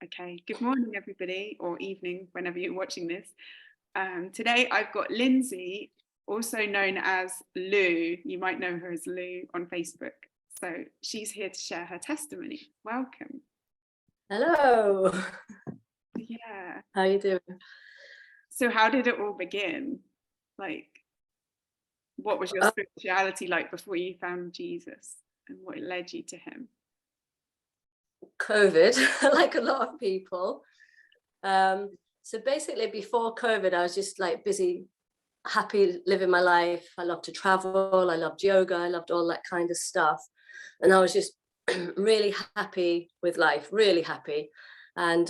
Okay, good morning everybody, or evening whenever you're watching this. Today I've got Lyndsey, also known as Lou. You might know her as Lou on Facebook. So she's here to share her testimony. Welcome. Hello. Yeah. How you doing? So how did it all begin? Like, what was your spirituality like before you found Jesus, and what led you to him? COVID, like a lot of people. So basically before COVID, I was just like busy, happy living my life. I loved to travel. I loved yoga. I loved all that kind of stuff. And I was just really happy with life, really happy. And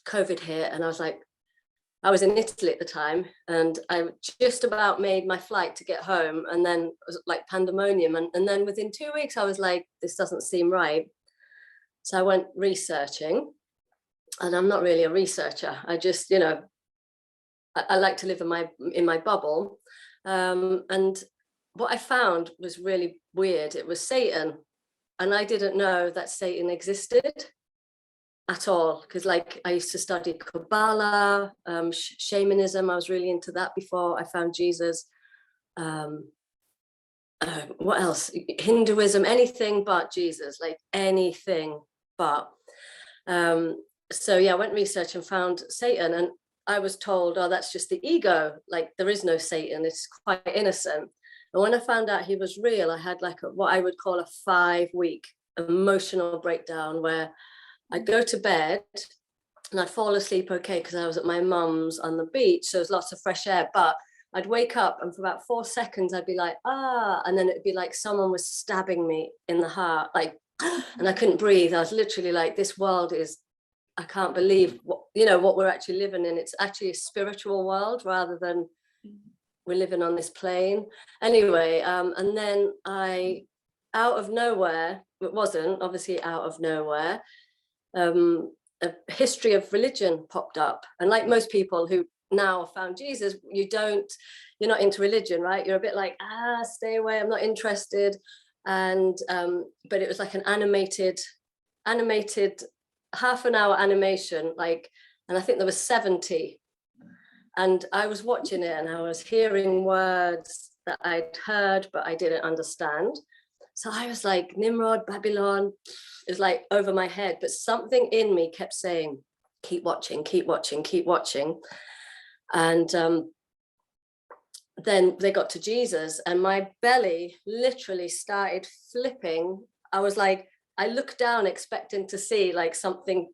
COVID hit and I was like, I was in Italy at the time and I just about made my flight to get home. And then it was like pandemonium. And then within 2 weeks, I was like, this doesn't seem right. So I went researching, and I'm not really a researcher. I just, I like to live in my bubble. And what I found was really weird. It was Satan. And I didn't know that Satan existed at all. Because like I used to study Kabbalah, Shamanism. I was really into that before I found Jesus. What else? Hinduism, anything but Jesus, like anything but. So yeah, I went research and found Satan, and I was told, oh, that's just the ego. Like there is no Satan. It's quite innocent. And when I found out he was real, I had like what I would call a 5-week emotional breakdown where I'd go to bed and I'd fall asleep okay because I was at my mum's on the beach. So there's lots of fresh air, but I'd wake up and for about 4 seconds, I'd be like, and then it'd be like someone was stabbing me in the heart, like, and I couldn't breathe. I was literally like, this world is, I can't believe what we're actually living in. It's actually a spiritual world rather than we're living on this plane. Anyway, and then out of nowhere, it wasn't obviously out of nowhere, a history of religion popped up. And like most people who now found Jesus, you're not into religion, right? You're a bit like, stay away, I'm not interested. And but it was like an animated half an hour animation, like, and I think there was 70, and I was watching it and I was hearing words that I'd heard but I didn't understand. So I was like, Nimrod, Babylon, it was like over my head, but something in me kept saying, keep watching, keep watching, keep watching. And then they got to Jesus and my belly literally started flipping. I was like, I looked down expecting to see like something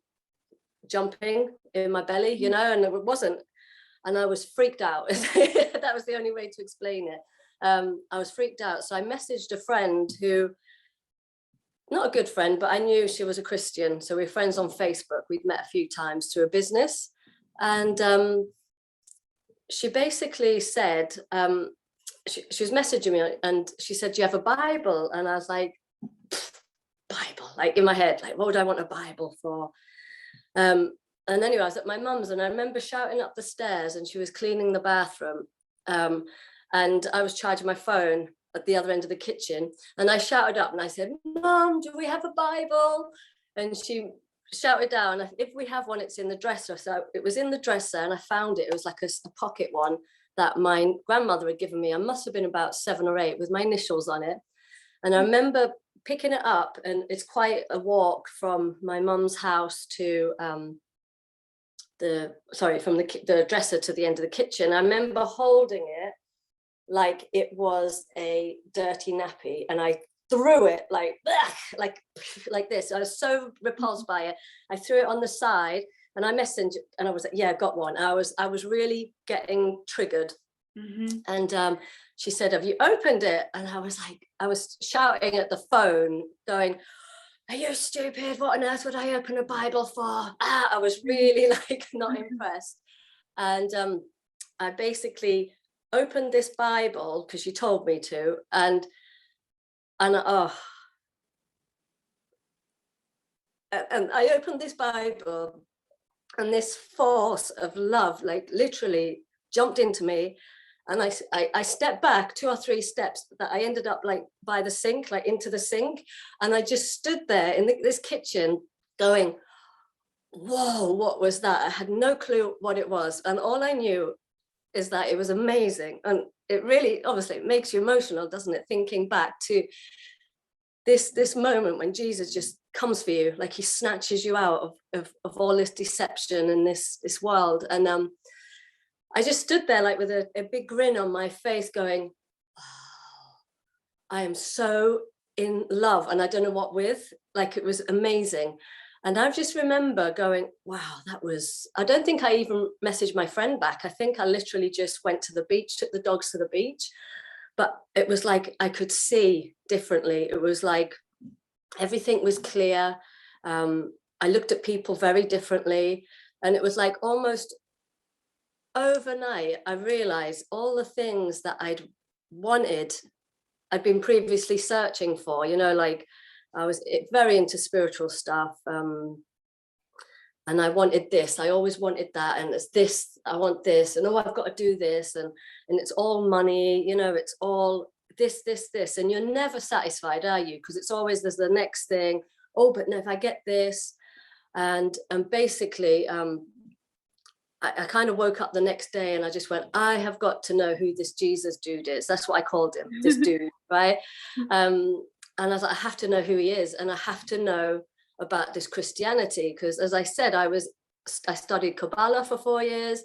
jumping in my belly, and it wasn't. And I was freaked out. That was the only way to explain it. I was freaked out. So I messaged a friend who, not a good friend, but I knew she was a Christian. So we're friends on Facebook. We'd met a few times through a business. And she basically said, she was messaging me and she said, do you have a Bible? And I was like, Bible, like in my head, like, what would I want a Bible for? And anyway, I was at my mum's and I remember shouting up the stairs and she was cleaning the bathroom. And I was charging my phone at the other end of the kitchen. And I shouted up and I said, Mum, do we have a Bible? And she shouted down, if we have one, it's in the dresser. So it was in the dresser and I found it. It was like a pocket one that my grandmother had given me. I must have been about 7 or 8 with my initials on it. And I remember picking it up, and it's quite a walk from my mum's house to from the dresser to the end of the kitchen. I remember holding it like it was a dirty nappy, and I threw it like this. I was so repulsed by it. I threw it on the side, and I messaged, and I was like, "Yeah, got one." I was really getting triggered. Mm-hmm. And she said, have you opened it? And I was like, I was shouting at the phone going, are you stupid? What on earth would I open a Bible for? I was really like not impressed. And I basically opened this Bible because she told me to, and I opened this Bible, and this force of love like literally jumped into me. And I stepped back 2 or 3 steps that I ended up like by the sink, like into the sink. And I just stood there in this kitchen going, whoa, what was that? I had no clue what it was. And all I knew is that it was amazing. And it really, obviously, it makes you emotional, doesn't it? Thinking back to this moment when Jesus just comes for you, like he snatches you out of all this deception and this world. And I just stood there like with a big grin on my face going, oh, I am so in love. And I don't know what with, like, it was amazing. And I just remember going, wow, that was, I don't think I even messaged my friend back. I think I literally just went to the beach, took the dogs to the beach. But it was like I could see differently. It was like everything was clear. I looked at people very differently. And it was like almost overnight, I realized all the things that I'd wanted, I'd been previously searching for, you know, like I was very into spiritual stuff. And I wanted this, I always wanted that. And it's this, I want this. And oh, I've got to do this. And it's all money, you know, it's all this. And you're never satisfied, are you? Because it's always, there's the next thing. Oh, but no, if I get this. And basically, I kind of woke up the next day and I just went, I have got to know who this Jesus dude is. That's what I called him, this dude, right? And I was like, I have to know who he is. And I have to know about this Christianity, because as I said, I studied Kabbalah for 4 years.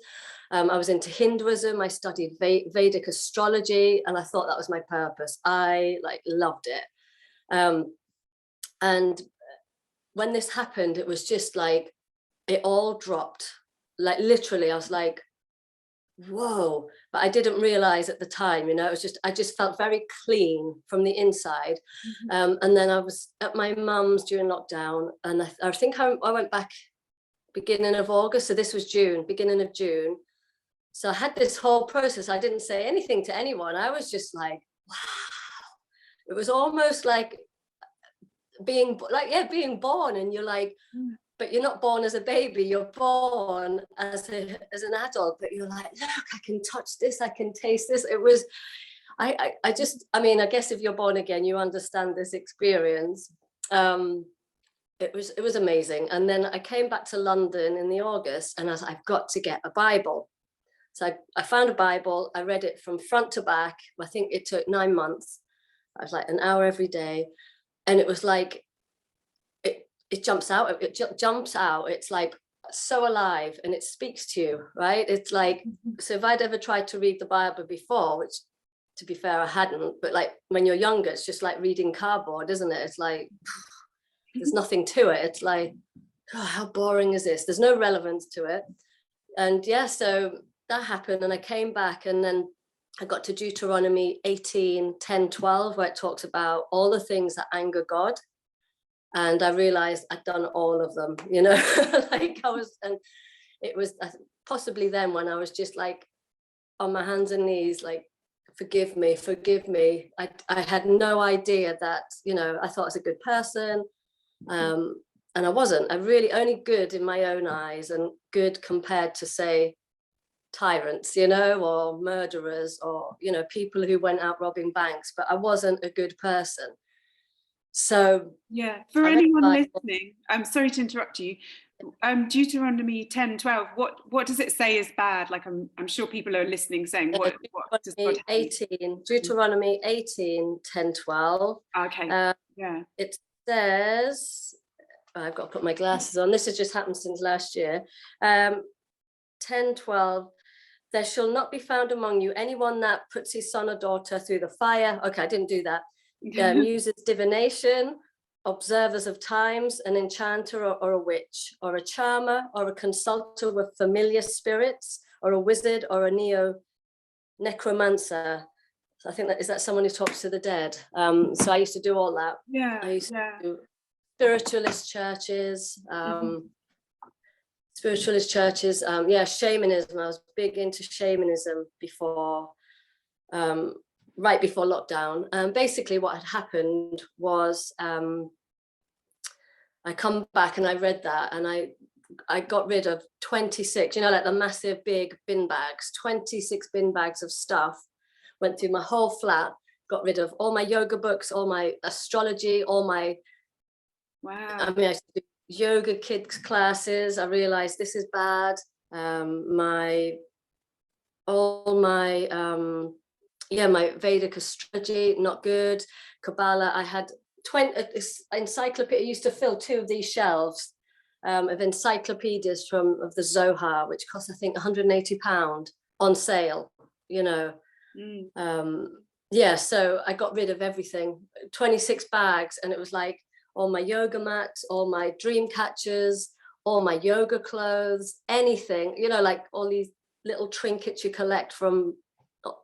I was into Hinduism. I studied Vedic Astrology, and I thought that was my purpose. I loved it. And when this happened, it was just like, it all dropped. Like literally, I was like, whoa, but I didn't realize at the time, you know, it was just, I just felt very clean from the inside. And then I was at my mum's during lockdown, and I think I went back beginning of August. So this was June, beginning of June. So I had this whole process. I didn't say anything to anyone. I was just like, wow. It was almost like being born, and you're like, but you're not born as a baby, you're born as an adult, but you're like, look, I can touch this, I can taste this. It was, I guess if you're born again, you understand this experience. It was amazing. And then I came back to London in the August, and I was like, I've got to get a Bible. So I found a Bible, I read it from front to back. I think it took 9 months. I was like an hour every day. And it was like, it jumps out, it's like so alive, and it speaks to you, right? It's like, so if I'd ever tried to read the Bible before, which to be fair, I hadn't, but like when you're younger, it's just like reading cardboard, isn't it? It's like, there's nothing to it. It's like, oh, how boring is this? There's no relevance to it. And yeah, so that happened, and I came back, and then I got to Deuteronomy 18, 10, 12, where it talks about all the things that anger God. And I realized I'd done all of them, you know, like I was, and it was possibly then when I was just like on my hands and knees, like, forgive me. I had no idea that, you know, I thought I was a good person. And I wasn't. I really only good in my own eyes, and good compared to, say, tyrants, you know, or murderers, or, you know, people who went out robbing banks, but I wasn't a good person. So yeah, for anyone listening, I'm sorry to interrupt you. Deuteronomy 10:12, what does it say is bad? Like I'm sure people are listening saying, what does God hate? Deuteronomy 18, 10, 12. Okay. Yeah. It says, I've got to put my glasses on. This has just happened since last year. 10, 12. There shall not be found among you anyone that puts his son or daughter through the fire. Okay, I didn't do that. Uses divination, observers of times, an enchanter or a witch, or a charmer, or a consulter with familiar spirits, or a wizard, or a necromancer. So I think that someone who talks to the dead. So I used to do all that. Yeah. I used to do spiritualist churches. Shamanism. I was big into shamanism before. Right before lockdown. Basically what had happened was I come back and I read that, and I got rid of 26, you know, like the massive big bin bags, 26 bin bags of stuff, went through my whole flat, got rid of all my yoga books, all my astrology, all my, wow. I mean, I used to do yoga kids classes. I realized this is bad. My Vedic astrology, not good. Kabbalah, I had 20 encyclopedia. I used to fill 2 of these shelves of encyclopedias of the Zohar, which cost, I think, £180 on sale, you know. So I got rid of everything, 26 bags, and it was like all my yoga mats, all my dream catchers, all my yoga clothes, anything, you know, like all these little trinkets you collect from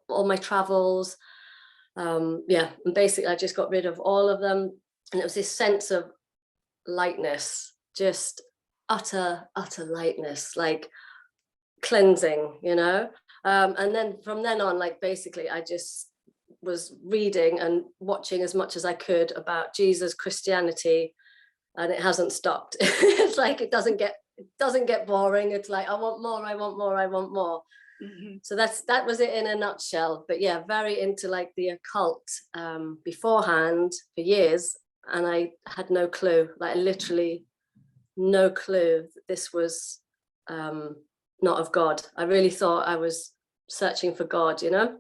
all my travels. And basically I just got rid of all of them, and it was this sense of lightness, just utter lightness, like cleansing, you know. And then from then on, like, basically I just was reading and watching as much as I could about Jesus, Christianity, and it hasn't stopped. It's like it doesn't get boring. It's like I want more. So that was it in a nutshell. But yeah, very into like the occult beforehand for years, and I had no clue, like literally no clue that this was not of God. I really thought I was searching for God, you know.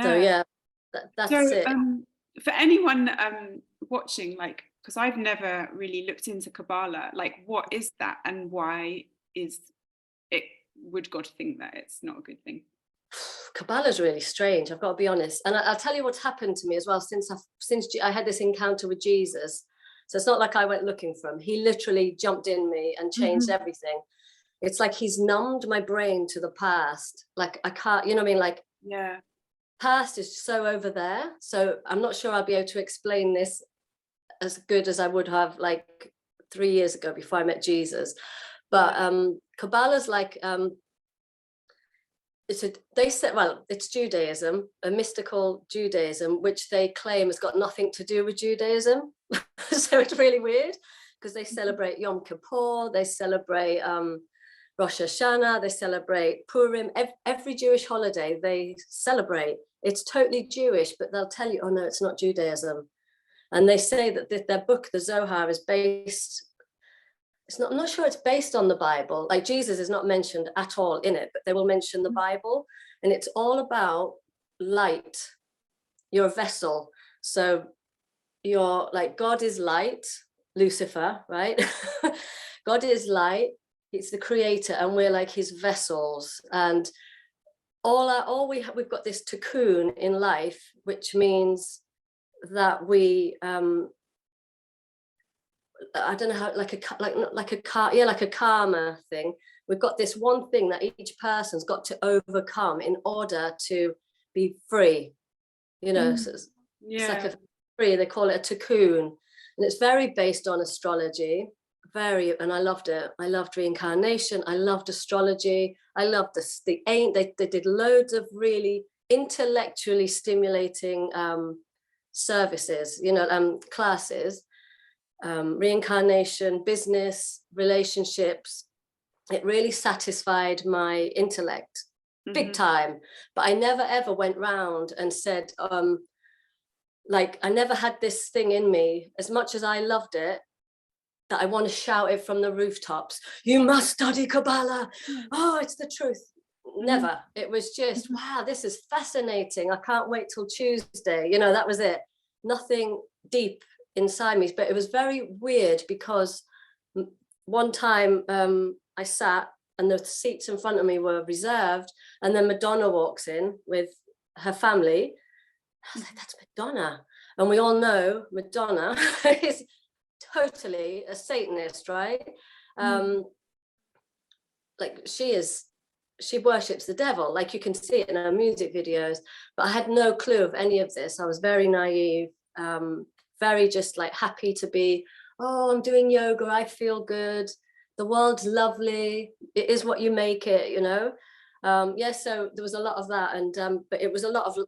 So yeah, that's it. For anyone watching, like, because I've never really looked into Kabbalah, like, what is that, and why would God think that it's not a good thing? Kabbalah is really strange, I've got to be honest. And I'll tell you what's happened to me as well since I had this encounter with Jesus. So it's not like I went looking for him. He literally jumped in me and changed everything. It's like he's numbed my brain to the past. Like I can't, you know what I mean? Like, yeah, past is so over there. So I'm not sure I'll be able to explain this as good as I would have like 3 years ago before I met Jesus. But Kabbalah's like, it's Judaism, a mystical Judaism, which they claim has got nothing to do with Judaism. So it's really weird because they celebrate Yom Kippur, they celebrate Rosh Hashanah, they celebrate Purim, every Jewish holiday they celebrate. It's totally Jewish, but they'll tell you, oh no, it's not Judaism. And they say that their book, the Zohar, is based, I'm not sure it's based on the Bible. Like Jesus is not mentioned at all in it, but they will mention the Bible. And it's all about light. You're a vessel. So you're like, God is light, Lucifer, right? God is light. It's the creator, and we're like his vessels. And we've got this cocoon in life, which means that we I don't know how, like a karma thing. We've got this one thing that each person's got to overcome in order to be free, you know. So it's like a free, they call it a cocoon, and it's very based on astrology, and I loved it. I loved reincarnation, I loved astrology, I loved they did loads of really intellectually stimulating services, you know, classes, reincarnation, business, relationships. It really satisfied my intellect big time. But I never ever went round and said, like, I never had this thing in me, as much as I loved it, that I want to shout it from the rooftops, you must study Kabbalah. Oh, it's the truth. Never. It was just, wow, this is fascinating. I can't wait till Tuesday. You know, that was it. Nothing deep inside me. But it was very weird because one time I sat and the seats in front of me were reserved, and then Madonna walks in with her family. I was like, that's Madonna. And we all know Madonna is totally a Satanist, right? Like she worships the devil, like you can see it in her music videos. But I had no clue of any of this. I was very naive, very just like happy to be, oh, I'm doing yoga, I feel good, the world's lovely, it is what you make it, you know. So there was a lot of that, and but it was a lot of,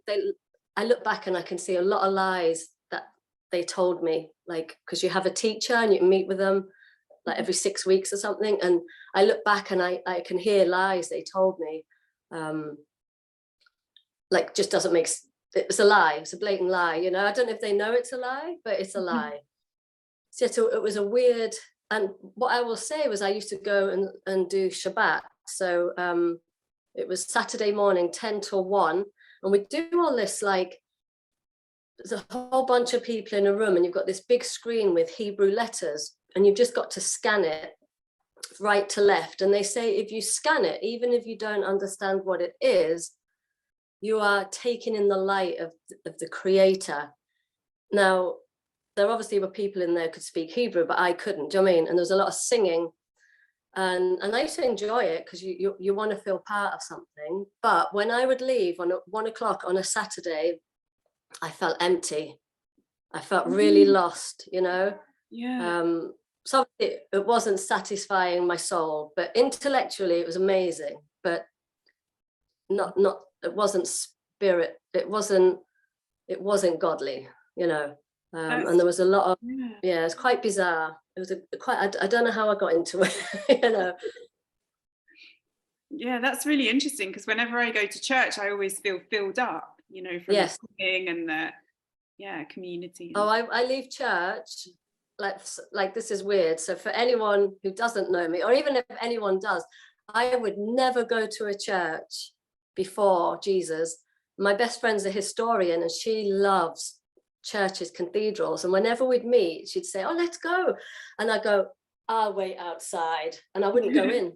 I look back and I can see a lot of lies that they told me, like, because you have a teacher and you can meet with them like every 6 weeks or something, and I look back and I can hear lies they told me, like, just doesn't make, it's a lie, it's a blatant lie, you know. I don't know if they know it's a lie, but it's a lie. So it was a weird, and what I will say was I used to go and do Shabbat. So it was Saturday morning, 10 till 1. And we'd do all this, like, there's a whole bunch of people in a room and you've got this big screen with Hebrew letters and you've just got to scan it right to left. And they say, if you scan it, even if you don't understand what it is, you are taking in the light of the creator. Now, there obviously were people in there who could speak Hebrew, but I couldn't, do you know what I mean? And there was a lot of singing. And I used to enjoy it because you want to feel part of something. But when I would leave on 1 o'clock on a Saturday, I felt empty. I felt really lost, you know? Yeah. So it wasn't satisfying my soul, but intellectually it was amazing, but not it wasn't spirit. It wasn't godly, you know? And there was a lot of, yeah, it's quite bizarre. It was I don't know how I got into it, you know. Yeah, that's really interesting because whenever I go to church, I always feel filled up, you know, from Yes. the singing and the community. Oh, I leave church like this is weird. So for anyone who doesn't know me, or even if anyone does, I would never go to a church before Jesus. My best friend's a historian and she loves churches, cathedrals, and whenever we'd meet she'd say, oh, let's go, and I go, I'll wait outside, and I wouldn't go in.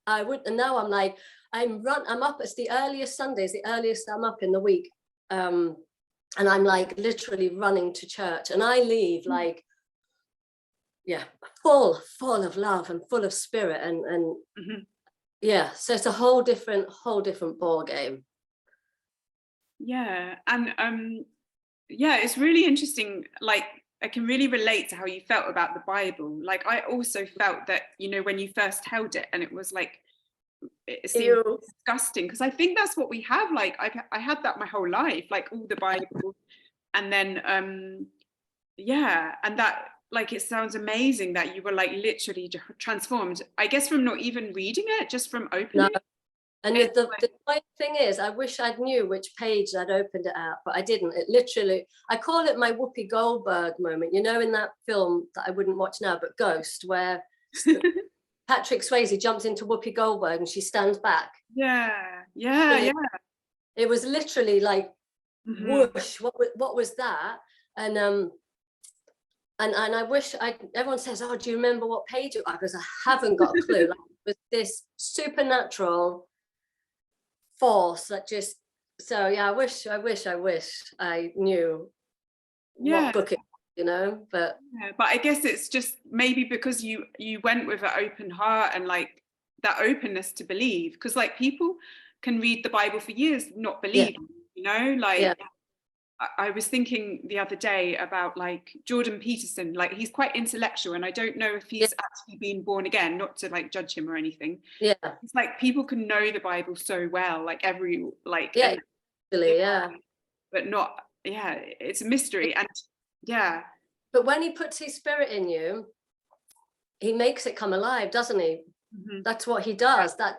I would, and now I'm like, I'm up, it's the earliest Sundays, the earliest I'm up in the week, and I'm like literally running to church, and I leave like, yeah, full of love and full of spirit, and yeah, so it's a whole different ball game. Yeah, and yeah, it's really interesting. Like, I can really relate to how you felt about the Bible. Like, I also felt that, you know, when you first held it and it was like, it seemed disgusting, because I think that's what we have. Like, I had that my whole life, like all the Bible, and then yeah, and that, like, it sounds amazing that you were like literally transformed, I guess, from not even reading it, just from opening it. And the funny thing is, I wish I'd knew which page I'd opened it at, but I didn't. It literally, I call it my Whoopi Goldberg moment, you know, in that film that I wouldn't watch now, but Ghost, where Patrick Swayze jumps into Whoopi Goldberg and she stands back. Yeah. It was literally like, whoosh, what was that? And I wish everyone says, oh, do you remember what page it was? Because I haven't got a clue. Like, it was this supernatural force that just, so yeah, I wish I knew what book it, you know, but I guess it's just maybe because you went with an open heart and like that openness to believe, because like people can read the Bible for years not believing, you know, like I was thinking the other day about like Jordan Peterson, like he's quite intellectual and I don't know if he's actually been born again, not to like judge him or anything. It's like people can know the Bible so well, like but not, it's a mystery. And but when he puts his spirit in you, he makes it come alive, doesn't he? That's what he does. That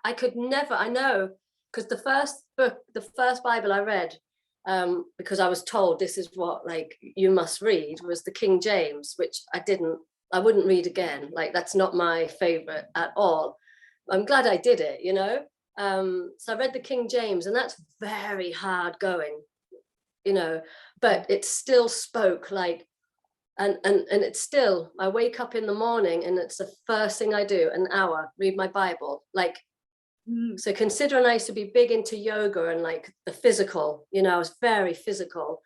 I could never, I know, because the first Bible I read, because I was told this is what like you must read, was the King James, which I wouldn't read again. Like, that's not my favorite at all. I'm glad I did it, you know. So I read the King James, and that's very hard going, you know, but it still spoke like, and it's still, I wake up in the morning and it's the first thing I do, an hour, read my Bible, like. So considering I used to be big into yoga and like the physical, you know, I was very physical.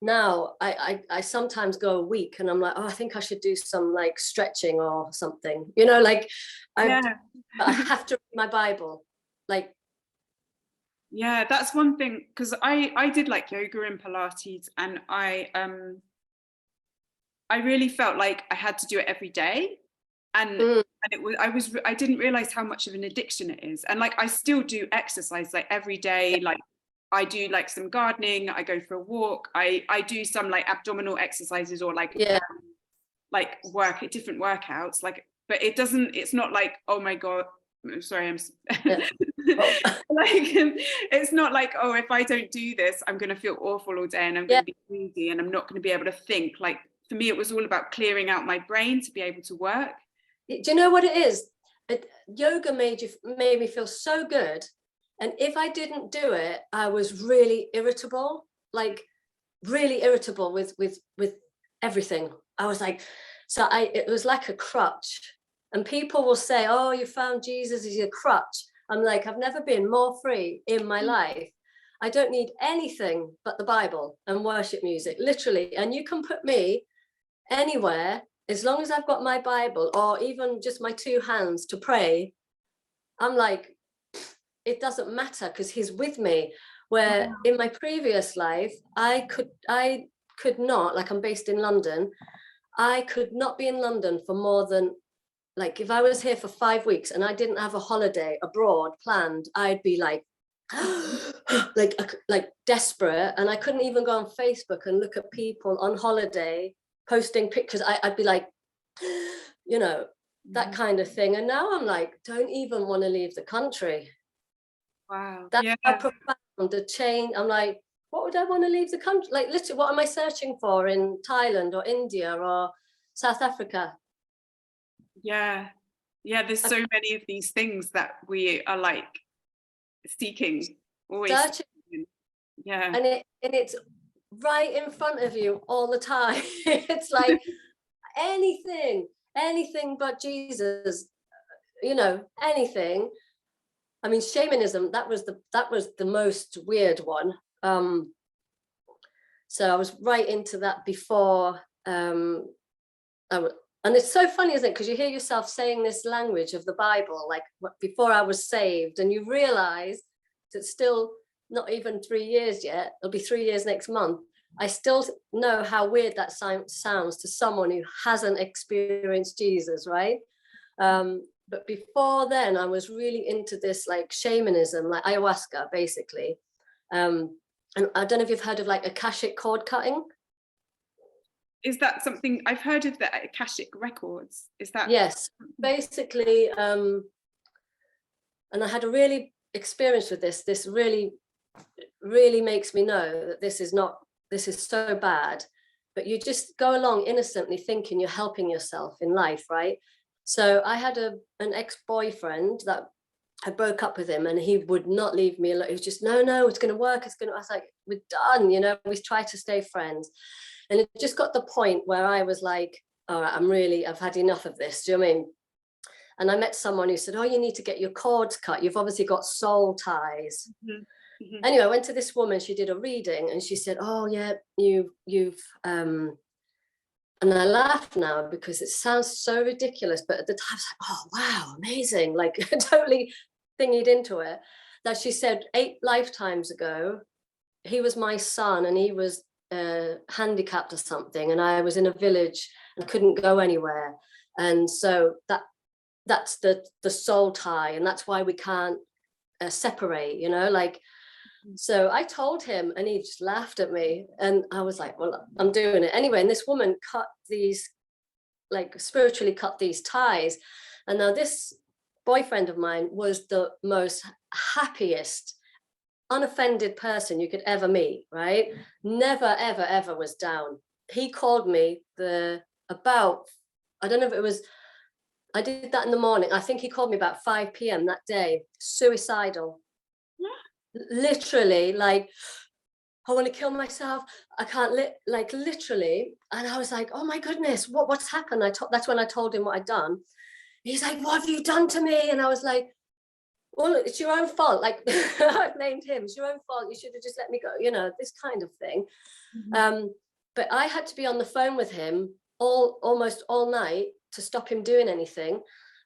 Now I sometimes go a week and I'm like, oh, I think I should do some like stretching or something, you know, like I have to read my Bible, like. Yeah, that's one thing, because I did like yoga and Pilates, and I really felt like I had to do it every day. And I didn't realize how much of an addiction it is. And like, I still do exercise like every day. Like, I do like some gardening, I go for a walk, I do some like abdominal exercises or like different workouts, like, but it's not like, oh my God, sorry, I'm like, it's not like, oh, if I don't do this, I'm going to feel awful all day and I'm going to be greedy and I'm not going to be able to think like for me, it was all about clearing out my brain to be able to work. Do you know what it is? Yoga made me feel so good. And if I didn't do it, I was really irritable, like really irritable with everything. I was like, it was like a crutch. And people will say, oh, you found Jesus as your crutch. I'm like, I've never been more free in my life. I don't need anything but the Bible and worship music, literally. And you can put me anywhere, as long as I've got my Bible or even just my two hands to pray. I'm like, it doesn't matter because he's with me. Where in my previous life, I could not, like I'm based in London, I could not be in London for more than, like if I was here for 5 weeks and I didn't have a holiday abroad planned, I'd be like, like desperate. And I couldn't even go on Facebook and look at people on holiday posting pictures. I'd be like, you know, that kind of thing. And now I'm like, don't even want to leave the country. Wow. That's how profound the change. I'm like, what would I want to leave the country? Like literally, what am I searching for in Thailand or India or South Africa? Yeah. There's so many of these things that we are like seeking, always seeking. Yeah. And it's right in front of you all the time. It's like anything but Jesus, you know, anything. I mean, shamanism, that was the most weird one. So I was right into that before. And it's so funny, isn't it? Because you hear yourself saying this language of the Bible, like before I was saved, and you realize it's still not even 3 years yet. It'll be 3 years next month. I still know how weird that sounds to someone who hasn't experienced Jesus, right? But before then, I was really into this like shamanism, like ayahuasca, basically. And I don't know if you've heard of like Akashic cord cutting. Is that something I've heard of, the Akashic records? Is that? Yes, basically. And I had a really experience with this. This really makes me know that this is so bad. But you just go along innocently thinking you're helping yourself in life, right? So I had an ex-boyfriend that I broke up with him, and he would not leave me alone. He was just, no, it's going to work. I was like, we're done, you know, we try to stay friends. And it just got the point where I was like, all right, I've had enough of this. Do you know what I mean? And I met someone who said, oh, you need to get your cords cut. You've obviously got soul ties. Mm-hmm. Mm-hmm. Anyway, I went to this woman, she did a reading, and she said, oh yeah, you've and I laugh now because it sounds so ridiculous, but at the time I was like, oh wow, amazing, like totally thingied into it. That she said 8 lifetimes ago, he was my son and he was handicapped or something, and I was in a village and couldn't go anywhere, and so that's the soul tie, and that's why we can't separate, you know, like. So I told him, and he just laughed at me, and I was like, well, I'm doing it anyway. And this woman cut these, like spiritually cut these ties, and now this boyfriend of mine was the most happiest, unoffended person you could ever meet, right? Never ever was down. He called me about, I don't know if it was, I did that in the morning, I think he called me about 5 p.m. that day, suicidal. Literally, like, I want to kill myself, I can't like literally. And I was like, oh my goodness, what's happened? That's when I told him what I'd done. He's like, what have you done to me? And I was like, well, it's your own fault. Like, I blamed him. It's your own fault. You should have just let me go, you know, this kind of thing. Mm-hmm. But I had to be on the phone with him almost all night to stop him doing anything.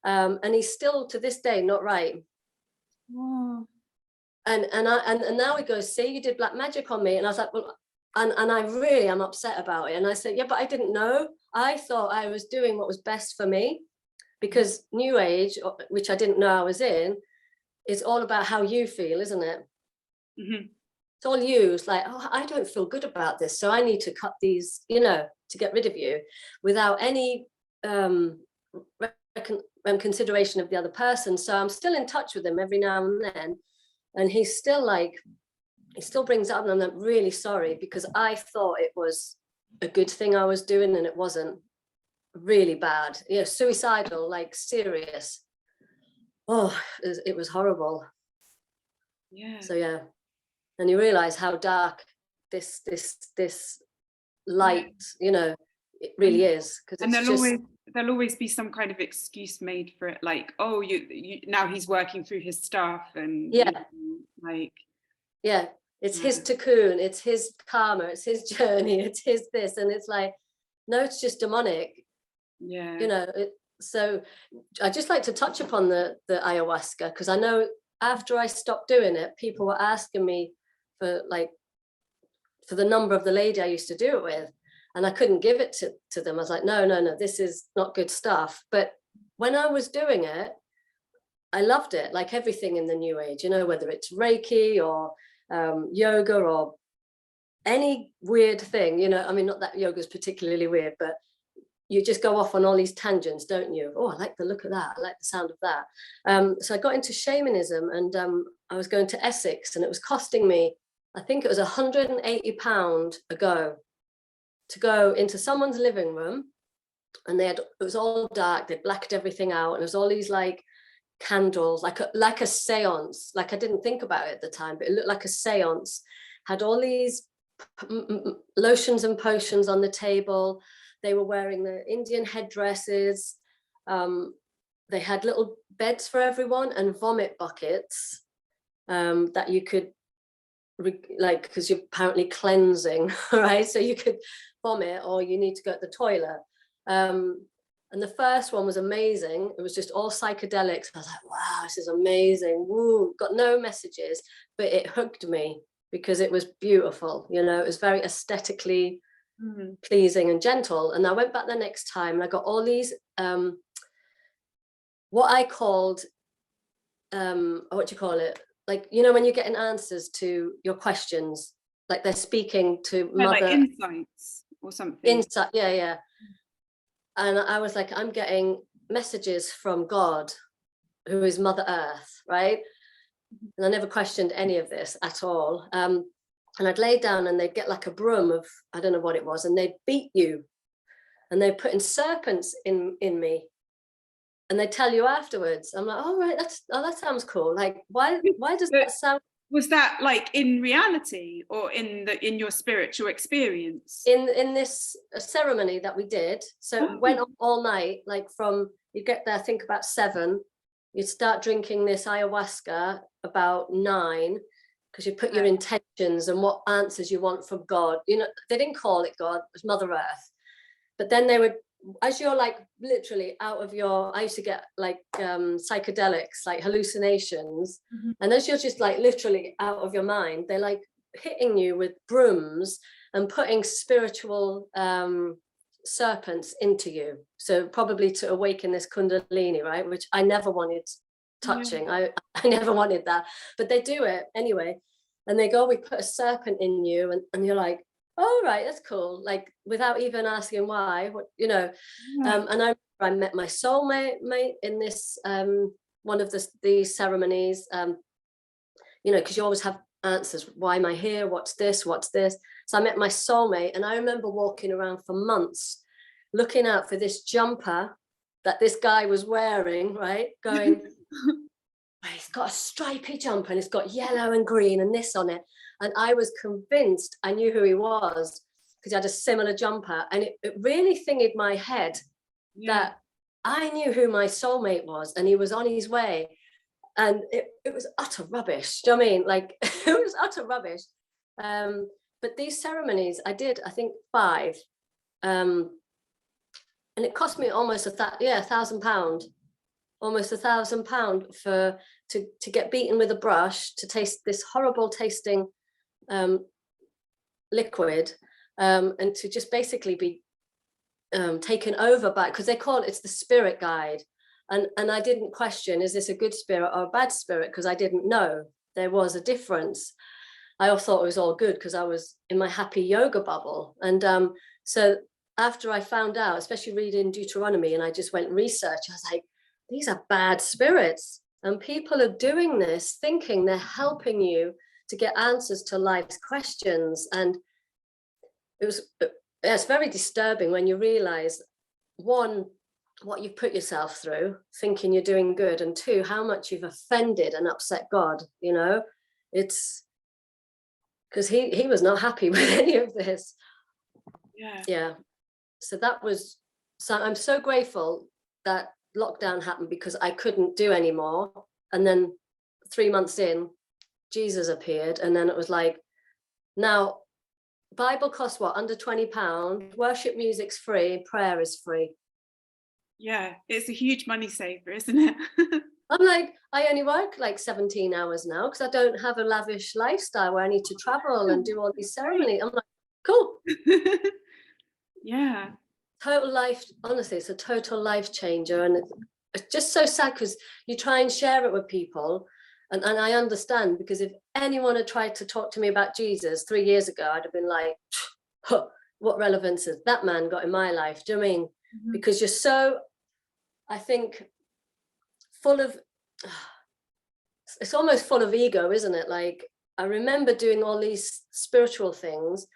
And he's still to this day not right. Oh. And now he goes, see, you did black magic on me. And I was like, well, and I really am upset about it. And I said, yeah, but I didn't know. I thought I was doing what was best for me, because New Age, which I didn't know I was in, is all about how you feel, isn't it? Mm-hmm. It's all you. It's like, oh, I don't feel good about this, so I need to cut these, you know, to get rid of you, without any consideration of the other person. So I'm still in touch with him every now and then. And he's still like, he still brings it up, and I'm really sorry, because I thought it was a good thing I was doing, and it wasn't. Really bad, you know, suicidal, like serious. Oh, it was horrible. Yeah. So yeah, and you realize how dark this light, you know, it really is, because And it's just, there'll always be some kind of excuse made for it, like, oh, you now he's working through his stuff, and yeah, you know, like, yeah, it's his cocoon, it's his karma, it's his journey, it's his this, and it's like, no, it's just demonic, yeah, you know. So I just like to touch upon the ayahuasca, because I know after I stopped doing it, people were asking me for the number of the lady I used to do it with, and I couldn't give it to them. I was like, no, this is not good stuff. But when I was doing it, I loved it, like everything in the new age, you know, whether it's Reiki or yoga or any weird thing, you know. I mean, not that yoga is particularly weird, but you just go off on all these tangents, don't you? Oh, I like the look of that. I like the sound of that. So I got into shamanism, and I was going to Essex, and it was costing me, I think it was £180 a go to go into someone's living room, and it was all dark. They blacked everything out, and it was all these like candles, like a seance. Like, I didn't think about it at the time, but it looked like a seance. Had all these lotions and potions on the table. They were wearing the Indian headdresses. They had little beds for everyone and vomit buckets that you could, like, because you're apparently cleansing, right? So you could vomit, or you need to go to the toilet. And the first one was amazing. It was just all psychedelics. I was like, wow, this is amazing. Woo, got no messages, but it hooked me because it was beautiful. You know, it was very aesthetically pleasing and gentle. And I went back the next time, and I got all these what I called what do you call it, like, you know, when you're getting answers to your questions, like they're speaking to mother, like insights or something. Insight, yeah. And I was like, I'm getting messages from God, who is Mother Earth, right? And I never questioned any of this at all. And I'd lay down, and they'd get like a broom of, I don't know what it was, and they'd beat you, and they'd put in serpents in me, and they tell you afterwards. I'm like, oh, right, that sounds cool. Like, why does that sound? Was that like in reality, or in your spiritual experience? In this ceremony that we did. So it went on all night, like from, you get there, I think about 7, you'd start drinking this ayahuasca about 9, because you put your intentions and what answers you want from God. You know, they didn't call it God, it was Mother Earth. But then they would, as you're like literally out of your, I used to get like psychedelics, like hallucinations, and as you're just like literally out of your mind, they're like hitting you with brooms and putting spiritual serpents into you, so probably to awaken this kundalini, right, which I never wanted touching. I never wanted that, but they do it anyway, and they go, we put a serpent in you, and you're like, oh, right, that's cool, like without even asking why, what, you know. And I met my soulmate in this one of these ceremonies, you know, because you always have answers. Why am I here? What's this? So I met my soulmate, and I remember walking around for months looking out for this jumper that this guy was wearing, right, going, he's got a stripy jumper, and it's got yellow and green and this on it. And I was convinced I knew who he was, because he had a similar jumper. And it really thingied my head that I knew who my soulmate was, and he was on his way. And it was utter rubbish. Do you know what I mean? Like, it was utter rubbish. But these ceremonies, I did, I think 5. And it cost me almost £1,000, almost £1,000 to get beaten with a brush, to taste this horrible tasting liquid, and to just basically be taken over by, because they call it's the spirit guide. And I didn't question, is this a good spirit or a bad spirit? Because I didn't know there was a difference. I thought it was all good because I was in my happy yoga bubble. And so after I found out, especially reading Deuteronomy, and I just went research, I was like, these are bad spirits. And people are doing this thinking they're helping you to get answers to life's questions. And it's very disturbing when you realize, one, what you've put yourself through thinking you're doing good, and two, how much you've offended and upset God. You know, it's because he was not happy with any of this. Yeah. So I'm so grateful that lockdown happened, because I couldn't do anymore. And then 3 months in, Jesus appeared, and then it was like, now Bible costs what, under £20? Worship music's free, prayer is free. Yeah, it's a huge money saver, isn't it? I'm like, I only work like 17 hours now because I don't have a lavish lifestyle where I need to travel and do all these ceremonies. I'm like, cool. Yeah. Total life, honestly, it's a total life changer. And it's just so sad, because you try and share it with people. And I understand, because if anyone had tried to talk to me about Jesus 3 years ago, I'd have been like, what relevance has that man got in my life? Do you know what I mean? Mm-hmm. Because you're so, I think, full of, it's almost full of ego, isn't it? Like, I remember doing all these spiritual things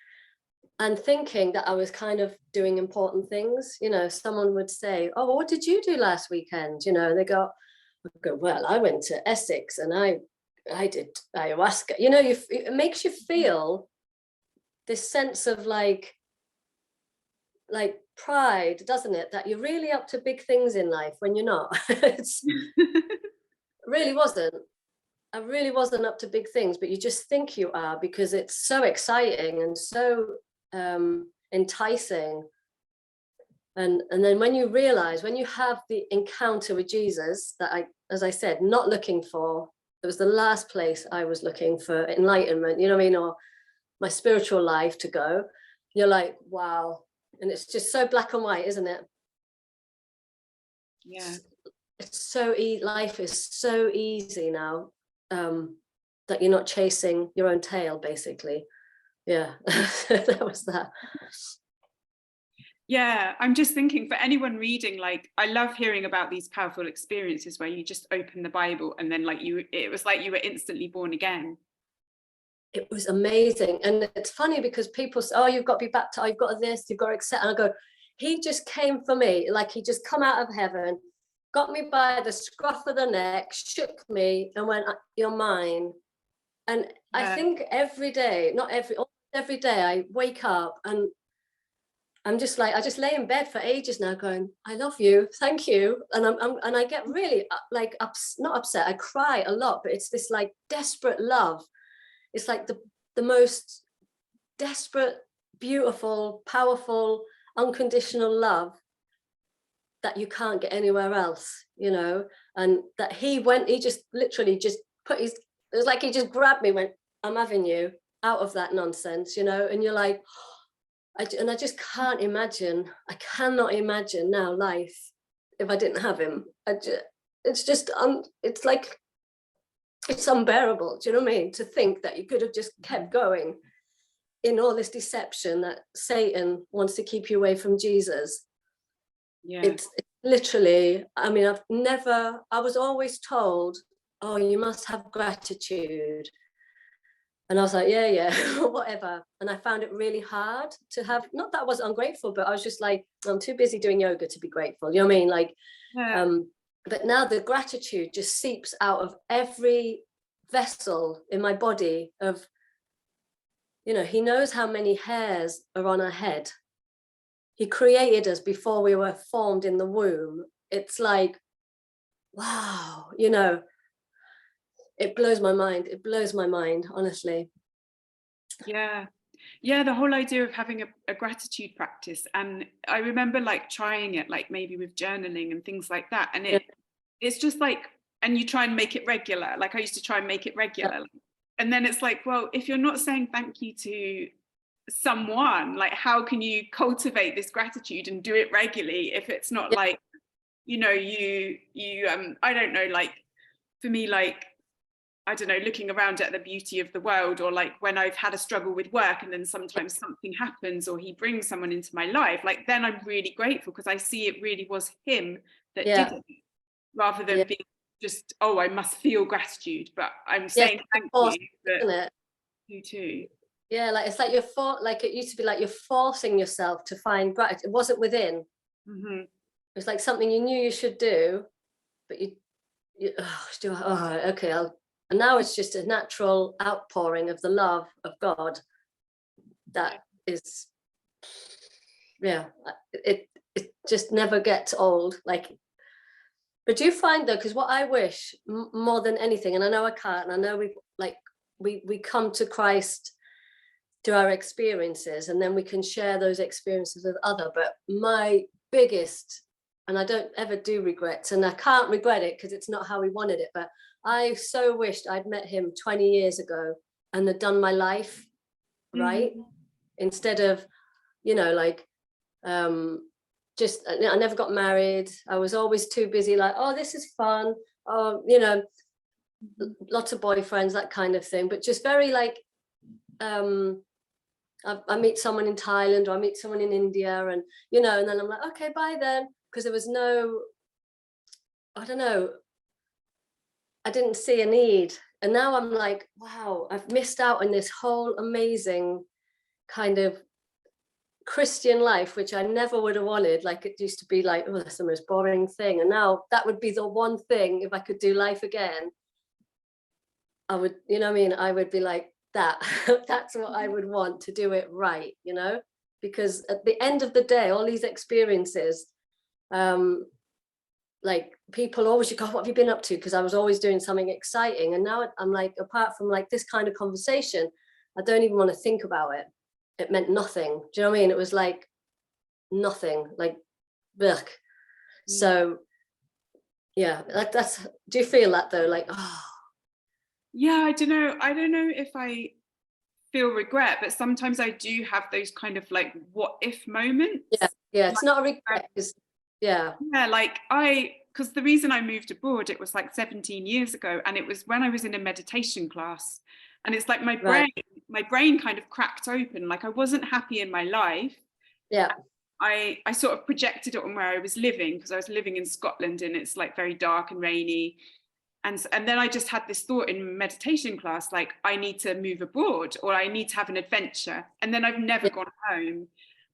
and thinking that I was kind of doing important things. You know, someone would say, oh, what did you do last weekend? You know, and I go, well, I went to Essex and I did ayahuasca. You know, it makes you feel this sense of like pride, doesn't it? That you're really up to big things in life when you're not. Really wasn't. I really wasn't up to big things, but you just think you are, because it's so exciting and so enticing. And then when you realize, when you have the encounter with Jesus, that as I said, not looking for, it was the last place I was looking for enlightenment, you know what I mean, or my spiritual life to go, you're like, wow. And it's just so black and white, isn't it? Yeah. It's so life is so easy now, that you're not chasing your own tail, basically. Yeah. That was that. Yeah, I'm just thinking, for anyone reading, like, I love hearing about these powerful experiences where you just open the Bible and then it was like you were instantly born again. It was amazing. And it's funny because people say, oh, you've got to be baptized, you've got this, you've got to accept. And I go, he just came for me, like he just come out of heaven, got me by the scruff of the neck, shook me and went, you're mine. And I think every day, every day I wake up and I'm just like, I just lay in bed for ages now going, I love you, thank you. And I get really like, not upset, I cry a lot, but it's this like desperate love. It's like the most desperate, beautiful, powerful, unconditional love that you can't get anywhere else, you know. And that he just literally just it was like he just grabbed me, went, I'm having you, out of that nonsense, you know. And you're like, I just can't imagine, I cannot imagine now life if I didn't have him. It's just, it's like, it's unbearable, do you know what I mean? To think that you could have just kept going in all this deception that Satan wants to keep you away from Jesus. Yeah. It's literally, I mean, I was always told, oh, you must have gratitude. And I was like, yeah, whatever. And I found it really hard to have, not that I was ungrateful, but I was just like, I'm too busy doing yoga to be grateful. You know what I mean? Like, yeah. But now the gratitude just seeps out of every vessel in my body of, you know, he knows how many hairs are on our head. He created us before we were formed in the womb. It's like, wow, you know, it blows my mind. It blows my mind, honestly. Yeah. Yeah, the whole idea of having a gratitude practice. And I remember like trying it, like maybe with journaling and things like that. And it's just like, and you try and make it regular. Like I used to try and make it regular. Yeah. And then it's like, well, if you're not saying thank you to someone, like how can you cultivate this gratitude and do it regularly if it's not like, you know, you I don't know, like for me, like, I don't know, looking around at the beauty of the world, or like when I've had a struggle with work and then sometimes something happens or he brings someone into my life, like then I'm really grateful because I see it really was him that did it, rather than being just, oh, I must feel gratitude, but I'm saying thank you, but you too. Yeah, like it's like like it used to be like you're forcing yourself to find gratitude. It wasn't within. Mm-hmm. It was like something you knew you should do, but okay, and now it's just a natural outpouring of the love of God that is, yeah, it just never gets old. Like, but do you find though, because what I wish more than anything, and I know I can't, and I know we come to Christ through our experiences, and then we can share those experiences with other. But my biggest, and I don't ever do regrets, and I can't regret it because it's not how we wanted it, but I so wished I'd met him 20 years ago and had done my life right, instead of, like, just, I never got married. I was always too busy, like, oh, this is fun, oh, lots of boyfriends, that kind of thing, but just very like, I meet someone in Thailand, or I meet someone in India, and and then I'm like, okay, bye then, because there was no, I don't know, I didn't see a need. And now I'm like, wow, I've missed out on this whole amazing kind of Christian life, which I never would have wanted. Like, it used to be like, oh, that's the most boring thing, and now that would be the one thing, if I could do life again, I would, I would be like, that that's what I would want, to do it right, because at the end of the day, all these experiences, like, people always, you go, what have you been up to? Because I was always doing something exciting, and now I'm like, apart from like this kind of conversation, I don't even want to think about it. It meant nothing. Do you know what I mean? It was like nothing, like, ugh. So yeah, that's, do you feel that though? Like, oh. Yeah, I don't know if I feel regret, but sometimes I do have those kind of like what if moments. Yeah, it's not a regret. Yeah, like because the reason I moved abroad, it was like 17 years ago, and it was when I was in a meditation class, and it's like my brain kind of cracked open. Like, I wasn't happy in my life. Yeah. I sort of projected it on where I was living, because I was living in Scotland, and it's like very dark and rainy. And then I just had this thought in meditation class, like, I need to move abroad, or I need to have an adventure. And then I've never gone home.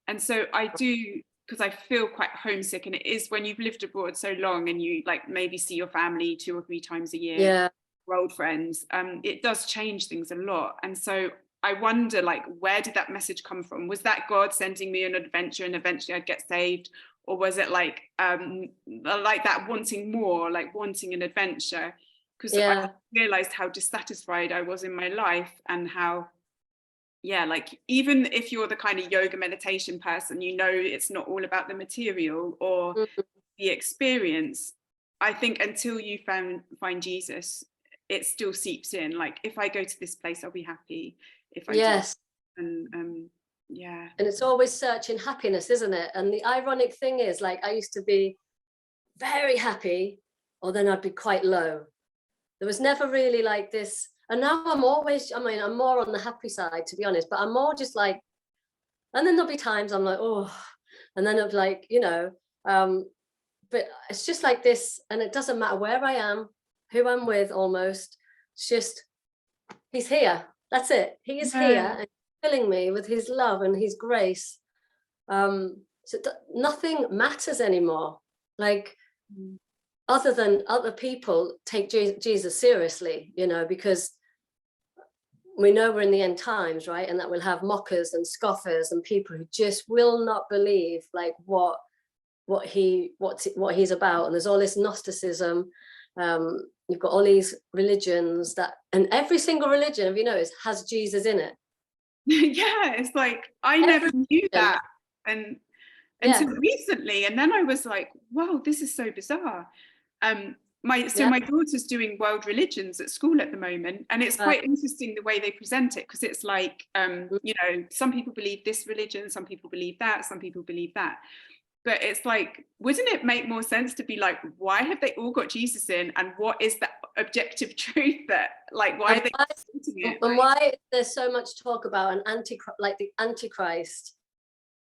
And so I do, because I feel quite homesick. And it is when you've lived abroad so long, and you like maybe see your family 2 or 3 times a year, Yeah. old friends, it does change things a lot. And so I wonder, like, where did that message come from? Was that God sending me an adventure and eventually I'd get saved? Or was it like that wanting more, like wanting an adventure? Because I realized how dissatisfied I was in my life, and how, like, even if you're the kind of yoga meditation person, it's not all about the material or the experience. I think until you find Jesus, it still seeps in. Like, if I go to this place, I'll be happy. If I do. And and it's always searching happiness, isn't it? And the ironic thing is, like, I used to be very happy, or then I'd be quite low. There was never really like this, and now I'm more on the happy side, to be honest, but I'm more just like, and then there'll be times I'm like, oh, and then it'll be like, but it's just like this, and it doesn't matter where I am, who I'm with, almost. It's just, he's here. That's it. He is here, and filling me with his love and his grace. So nothing matters anymore. Like, other than other people take Jesus seriously, because we know we're in the end times, right? And that we'll have mockers and scoffers and people who just will not believe like what he's about. And there's all this Gnosticism. You've got all these religions and every single religion, has Jesus in it. Yeah, it's like, I never knew that, and until recently, and then I was like, wow, this is so bizarre. My daughter's doing world religions at school at the moment, and it's quite interesting the way they present it, because it's like, some people believe this religion, some people believe that, some people believe that. But it's like, wouldn't it make more sense to be like, why have they all got Jesus in, and what is the objective truth that, like, why are they presenting it? And why there's so much talk about the Antichrist?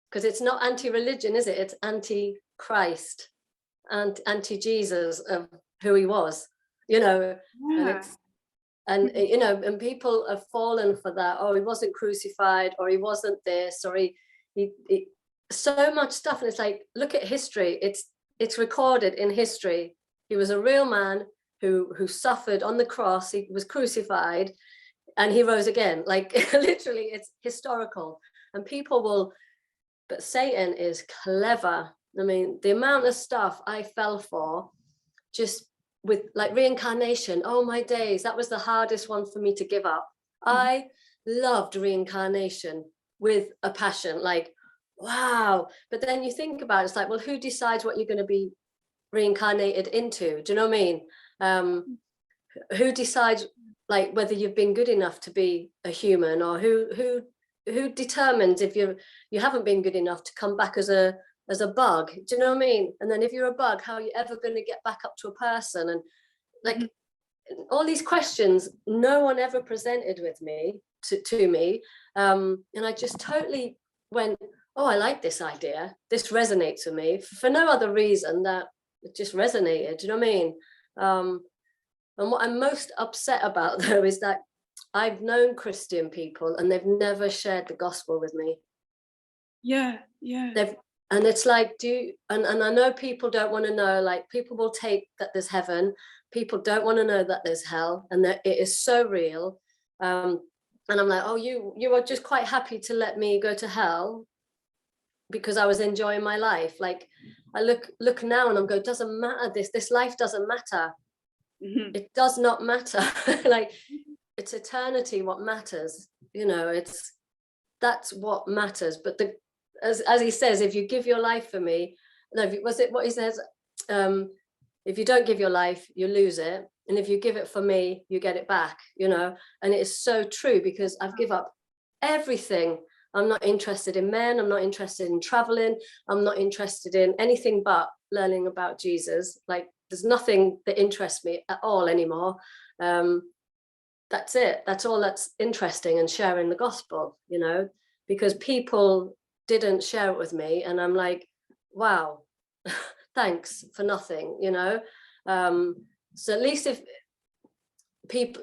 Because it's not anti-religion, is it? It's anti-Christ and anti-Jesus of who he was, And And you know, and people have fallen for that. Oh, he wasn't crucified, or he wasn't this, or he so much stuff. And it's like, look at history. It's recorded in history. He was a real man who suffered on the cross. He was crucified, and he rose again. Like literally, it's historical. And people will, but Satan is clever. I mean, the amount of stuff I fell for, just with like reincarnation. Oh my days, that was the hardest one for me to give up. I loved reincarnation with a passion, like, wow. But then you think about it, it's like, well, who decides what you're going to be reincarnated into? Do you know what I mean? Who decides like whether you've been good enough to be a human, or who determines if you haven't been good enough to come back as a bug? Do you know what I mean? And then if you're a bug, how are you ever going to get back up to a person? And like all these questions, no one ever presented with me to me. And I just totally went, oh, I like this idea. This resonates with me for no other reason that it just resonated. Do you know what I mean? And what I'm most upset about though is that I've known Christian people and they've never shared the gospel with me. Yeah. And it's like, and I know people don't want to know, like people will take that there's heaven. People don't want to know that there's hell, and that it is so real. And I'm like, oh, you are just quite happy to let me go to hell because I was enjoying my life. Like I look now and I'm going, doesn't matter, this life doesn't matter. It does not matter. Like it's eternity what matters, you know, that's what matters. But as he says, if you give your life for me, no, was it what he says? If you don't give your life, you lose it. And if you give it for me, you get it back, you know. And it is so true, because I've given up everything. I'm not interested in men. I'm not interested in traveling. I'm not interested in anything but learning about Jesus. Like there's nothing that interests me at all anymore. That's it. That's all that's interesting, and sharing the gospel, you know, because people didn't share it with me. And I'm like, wow, thanks for nothing, you know. So at least if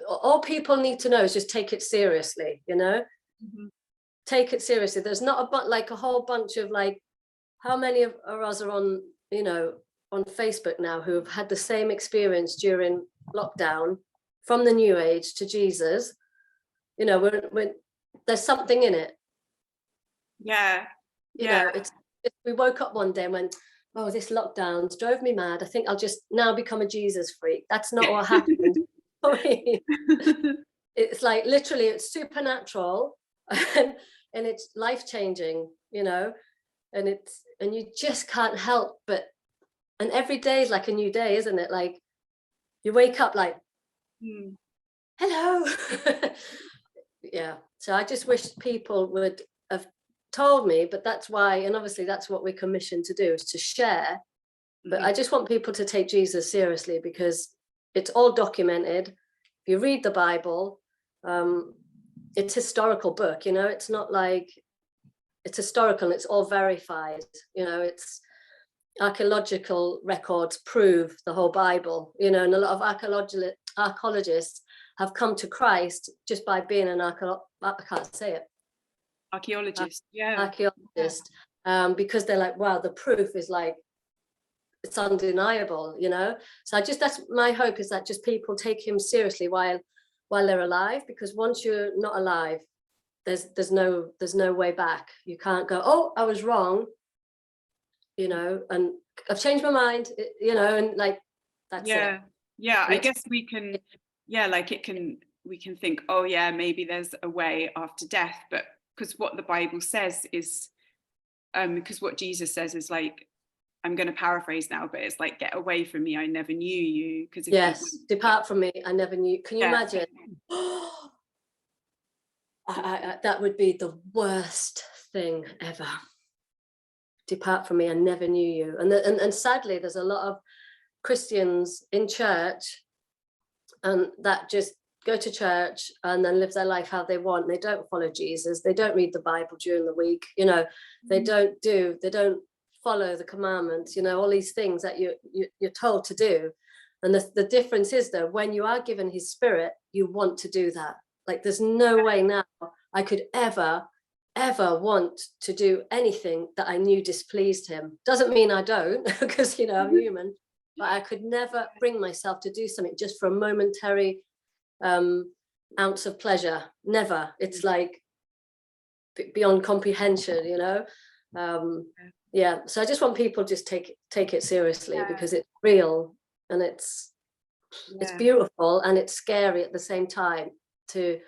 all people need to know is just take it seriously, you know. Take it seriously. There's not like a whole bunch of like, how many of us are on, you know, on Facebook now who have had the same experience during lockdown, from the New Age to Jesus. You know, when there's something in it. Yeah. You know, we woke up one day and went, oh, this lockdown's drove me mad. I think I'll just now become a Jesus freak. That's not what happened. It's like literally it's supernatural and it's life-changing, you know, and you just can't help but, and every day is like a new day, isn't it? Like you wake up like, hello. Yeah. So I just wish people would have told me, but that's why, and obviously that's what we're commissioned to do, is to share. But I just want people to take Jesus seriously, because it's all documented. If you read the Bible, it's a historical book, you know. It's not like, it's historical and it's all verified, you know. It's archaeological records prove the whole Bible, you know, and a lot of archaeologists have come to Christ just by being an archaeologist, because they're like, wow, the proof is like, it's undeniable, you know. So that's my hope, is that just people take him seriously while they're alive, because once you're not alive, there's no way back. You can't go, oh, I was wrong, you know, and I've changed my mind, you know, and like that's it. Yeah, I guess we can, we can think, oh yeah, maybe there's a way after death, but because what the Bible says is, because what Jesus says is like, I'm going to paraphrase now, but it's like, get away from me, I never knew you. Because depart from me, I never knew. Can you imagine? That would be the worst thing ever. Depart from me, I never knew you. And sadly, there's a lot of Christians in church and that just go to church and then live their life how they want. They don't follow Jesus. They don't read the Bible during the week. You know, they don't follow the commandments, you know, all these things that you're told to do. And the difference is, though, when you are given his spirit, you want to do that. Like, there's no way now I could ever want to do anything that I knew displeased him. Doesn't mean I don't, because, you know, I'm human, but I could never bring myself to do something just for a momentary ounce of pleasure. Never. It's like beyond comprehension, you know. Yeah, so I just want people to just take it seriously, because it's real, and it's beautiful, and it's scary at the same time to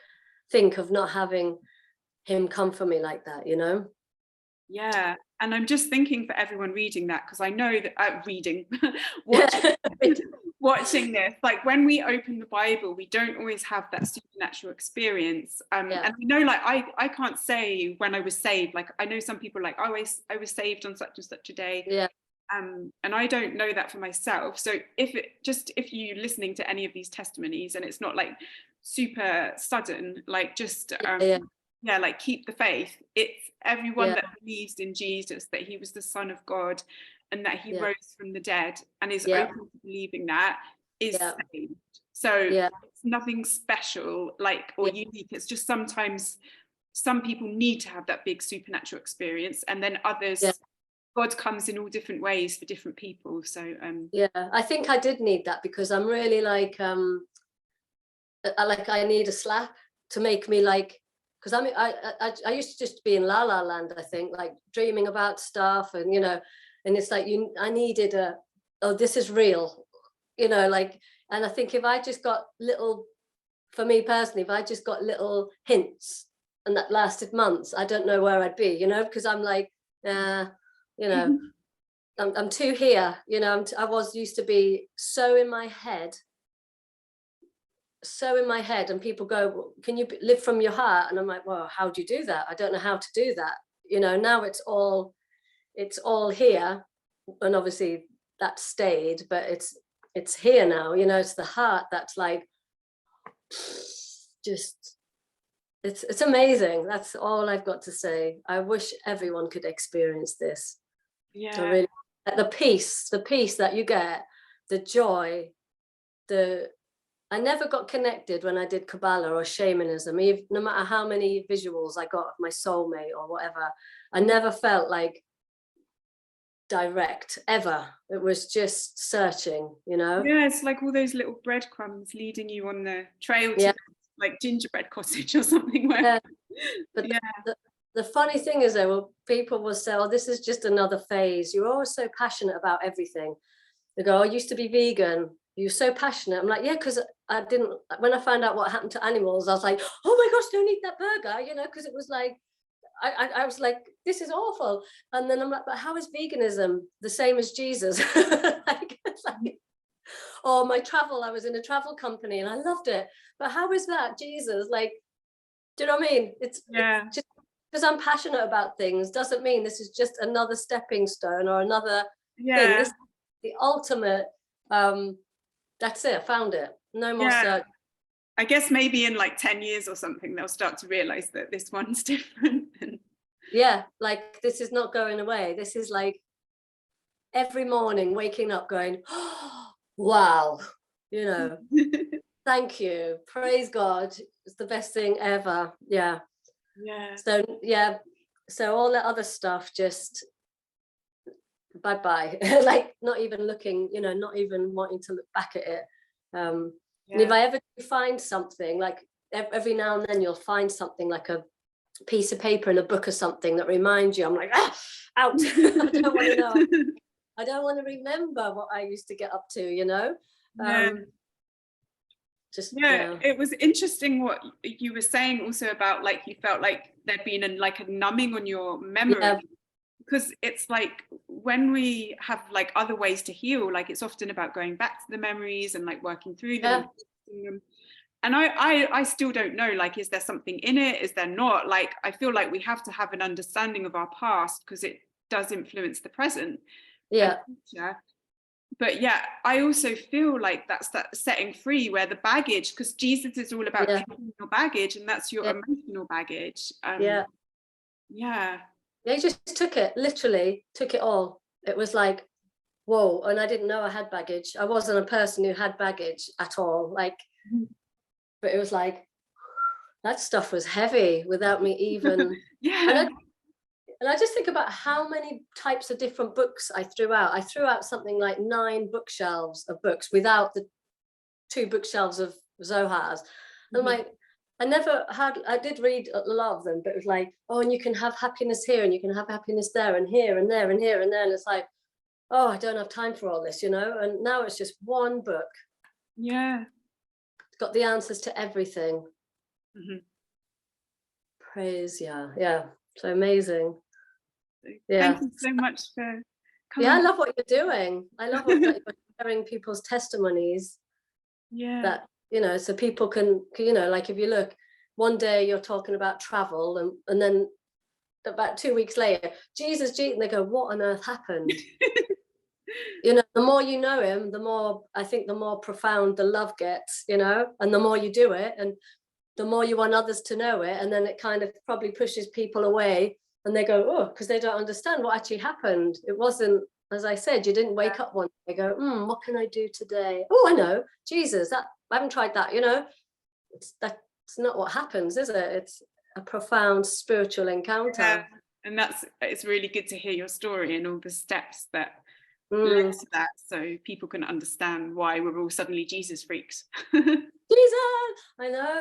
think of not having him come for me like that, you know. Yeah, and I'm just thinking for everyone reading that, because I know that watching this, like when we open the Bible, we don't always have that supernatural experience. And I know, like, I can't say when I was saved. Like, I know some people like, oh, I was saved on such and such a day. Yeah. And I don't know that for myself. So if you're listening to any of these testimonies and it's not like super sudden, like just like keep the faith. It's everyone that believes in Jesus, that he was the Son of God and that he rose from the dead and is open to believing that is saved. So it's nothing special, like, or unique. It's just sometimes some people need to have that big supernatural experience, and then others, God comes in all different ways for different people. So I think I did need that, because I'm really like I need a slap to make me like, because I used to just be in la la land, I think, like dreaming about stuff, and you know, and it's like I needed this is real, you know, like. And I think if I just got little, for me personally, if I just got little hints and that lasted months, I don't know where I'd be, you know, because I'm like, you know, I'm too here, you know. I was used to be so in my head, and people go, well, can you live from your heart? And I'm like, well, how do you do that? I don't know how to do that, you know. Now it's all here, and obviously that stayed, but it's here now, you know. It's the heart that's like, just, it's amazing. That's all I've got to say. I wish everyone could experience this. Really, the peace that you get, the joy, I never got connected when I did Kabbalah or shamanism. No matter how many visuals I got of my soulmate or whatever, I never felt like direct ever. It was just searching, you know. It's like all those little breadcrumbs leading you on the trail to like gingerbread cottage or something. But the funny thing is, though, well, people will say, oh, this is just another phase. You're always so passionate about everything. They go, oh, I used to be vegan. You're so passionate. I'm like, yeah, because I didn't, when I found out what happened to animals, I was like, oh my gosh, don't eat that burger, you know, because it was like, I was like, this is awful. And then I'm like, but how is veganism the same as Jesus? Like, or my travel, I was in a travel company and I loved it. But how is that Jesus? Like, do you know what I mean? It's just because I'm passionate about things doesn't mean this is just another stepping stone or another thing. This is the ultimate, that's it, I found it. No more search. I guess maybe in like 10 years or something, they'll start to realize that this one's different. Like, this is not going away. This is like every morning waking up going, oh, wow, you know, thank you, praise God, it's the best thing ever. So all that other stuff, just bye-bye. Like, not even looking, you know, not even wanting to look back at it. And if I ever find something, like every now and then you'll find something like a piece of paper in a book or something that reminds you, I'm like, out. I don't want to know. I don't want to remember what I used to get up to, you know. It was interesting what you were saying also about, like, you felt like there'd been a numbing on your memory, because it's like when we have like other ways to heal, like it's often about going back to the memories and like working through them. And I still don't know, like, is there something in it? Is there not? Like, I feel like we have to have an understanding of our past because it does influence the present. And future. But I also feel like that's that setting free where the baggage, because Jesus is all about killing your baggage, and that's your emotional baggage. He just took it, literally took it all. It was like, whoa, and I didn't know I had baggage. I wasn't a person who had baggage at all, like, but it was like, that stuff was heavy without me even, Yeah. and I just think about how many types of different books I threw out. I threw out something like 9 bookshelves of books without the 2 bookshelves of Zohars. And like, I did read a lot of them, but it was like, oh, and you can have happiness here, and you can have happiness there, and here, and there, and here, and there. And it's like, oh, I don't have time for all this, you know? And now it's just one book. Yeah. It's got the answers to everything. Praise, yeah. So amazing. Yeah. Thank you so much for coming. Yeah, I love what you're doing. I love what that you're sharing people's testimonies. Yeah. That, you know, so people can, you know, like if you look, one day you're talking about travel, and then about 2 weeks later, Jesus, and they go, what on earth happened? You know, the more you know him, the more, I think, the more profound the love gets, you know, and the more you do it, and the more you want others to know it, and then it kind of probably pushes people away, and they go, oh, because they don't understand what actually happened. It wasn't, as I said, you didn't wake up one day, go, what can I do today? Oh, I know, Jesus, I haven't tried that, you know. That's not what happens, is it? It's a profound spiritual encounter. Yeah. And it's really good to hear your story and all the steps that led to that, so people can understand why we're all suddenly Jesus freaks. Jesus, I know.